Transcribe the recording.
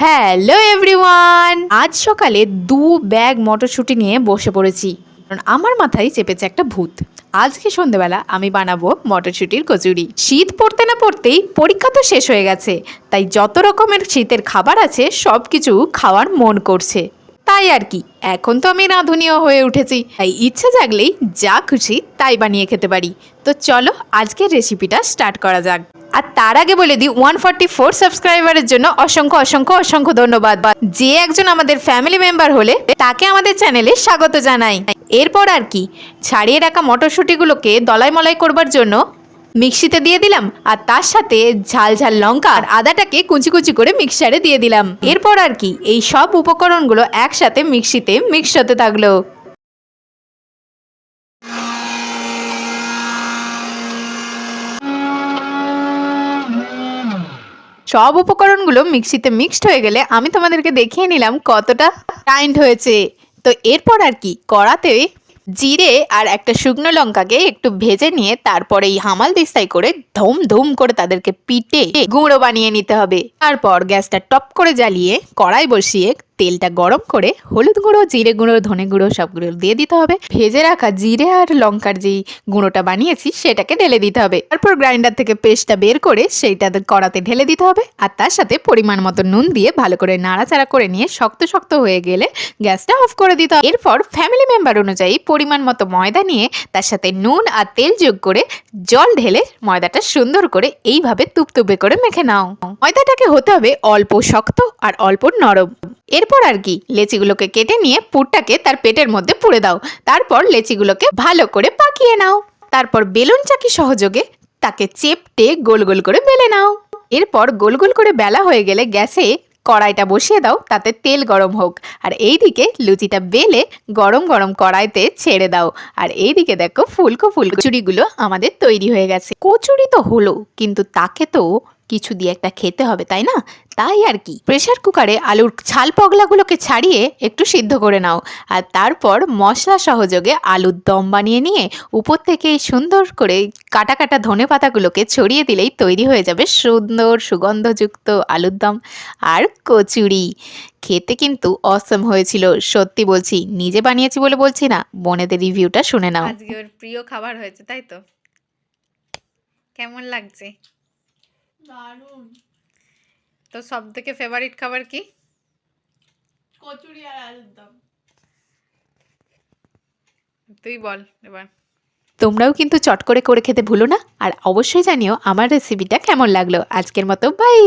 Hello everyone, আজ সকালে 2 bag মটরশুঁটি নিয়ে বসে পড়েছি, কারণ আমার মাথায় চেপেছে একটা ভূত। আজকে সন্ধ্যেবেলা আমি বানাবো মটরশুঁটির কচুরি। শীত পড়তে না পড়তেই পরীক্ষা তো শেষ হয়ে গেছে, তাই যত রকমের শীতের খাবার আছে সব কিছু খাওয়ার মন করছে। তাই আর কি, এখন তো আমি রাঁধুনিও হয়ে উঠেছি, তাই ইচ্ছা জাগলেই যা খুশি তাই বানিয়ে খেতে পারি। তো চলো আজকের রেসিপিটা স্টার্ট করা যাক। আর তার আগে বলে দিই, 144 সাবস্ক্রাইবারের জন্য অসংখ্য অসংখ্য অসংখ্য ধন্যবাদ। যে একজন আমাদের ফ্যামিলি মেম্বার হলে তাকে আমাদের চ্যানেলে স্বাগত জানাই। এরপর আর কি, ছাড়িয়ে রাখা মটরশুঁটিগুলোকে দলাই মলাই করবার জন্য মিক্সিতে দিয়ে দিলাম, আর তার সাথে ঝাল ঝাল লঙ্কা আর আদাটাকে কুচি কুচি করে মিক্সারে দিয়ে দিলাম। এরপর আর কি, এই সব উপকরণগুলো একসাথে মিক্সিতে মিক্স হতে থাকলো। সব উপকরণগুলো মিক্সিতে মিক্সড হয়ে গেলে আমি তোমাদেরকে দেখিয়ে নিলাম কতটা গ্রাইন্ড হয়েছে। তো এরপর আর কি, কড়াতে জিরে আর একটা শুকনো লঙ্কাকে একটু ভেজে নিয়ে তারপরে এই হামাল দিস্তায় করে ধুম ধুম করে তাদেরকে পিটে গুঁড়ো বানিয়ে নিতে হবে। তারপর গ্যাসটা টপ করে জ্বালিয়ে কড়াই বসিয়ে তেলটা গরম করে হলুদ গুঁড়ো, জিরে গুঁড়ো, ধনে গুঁড়ো সবগুলো দিয়ে দিতে হবে। ভেজে রাখা জিরে আর লঙ্কার যেই গুঁড়োটা বানিয়েছি সেটাকে ঢেলে দিতে হবে। তারপর গ্রাইন্ডার থেকে পেস্টটা বের করে সেইটা কড়াতে ঢেলে দিতে হবে, আর তার সাথে পরিমাণ মতো নুন দিয়ে ভালো করে নাড়াচাড়া করে নিয়ে শক্ত শক্ত হয়ে গেলে গ্যাসটা অফ করে দিতে হবে। এরপর ফ্যামিলি মেম্বার অনুযায়ী পরিমাণ মতো ময়দা নিয়ে তার সাথে নুন আর তেল যোগ করে জল ঢেলে ময়দাটা সুন্দর করে এইভাবে তুপতুপে করে মেখে নাও। ময়দাটাকে হতে হবে অল্প শক্ত আর অল্প নরম। এরপর আর কি, লেচিগুলোকে কেটে নিয়ে পুরটাকে তার পেটের মধ্যে পুরে দাও। তারপর লেচিগুলোকে ভালো করে পাকিয়ে নাও। তারপর বেলুন চাকি সহযোগে তাকে চেপটে গোল গোল করে বেলে নাও। এরপর গোল গোল করে বেলা হয়ে গেলে গ্যাসে কড়াইটা বসিয়ে দাও, তাতে তেল গরম হোক, আর এইদিকে লুচিটা বেলে গরম গরম কড়াইতে ছেড়ে দাও। আর এইদিকে দেখো ফুলকো ফুলকো কচুরিগুলো আমাদের তৈরি হয়ে গেছে। কচুরি তো হলো, কিন্তু তাকে তো কিছু দিয়ে একটা খেতে হবে, তাই না? তাই আর কি, প্রেসার কুকারে আলুর ছাল পগলাগুলোকে ছাড়িয়ে একটু সিদ্ধ করে নাও, আর তারপর মশলা সহযোগে আলুর দম বানিয়ে নিয়ে উপর থেকে সুন্দর করে কাটা কাটা ধনে পাতাগুলোকে ছড়িয়ে দিলেই তৈরি হয়ে যাবে সুন্দর সুগন্ধযুক্ত আলুর দম আর কচুরি। খেতে কিন্তু অসম হয়েছিল, সত্যি বলছি, নিজে বানিয়েছি বলে বলছি না, বোনেদের রিভিউটা শুনে নাও। আজকে ওর প্রিয় খাবার হয়েছে, তাই তো? কেমন লাগছে? দারুণ। তো সব থেকে ফেভারিট খাবার কি? কচুরি আর আলুর দম। তুই বল এবার। তোমরাও কিন্তু চট করে করে খেতে ভুলো না, আর অবশ্যই জানিও আমার রেসিপিটা কেমন লাগলো। আজকের মতো বাই।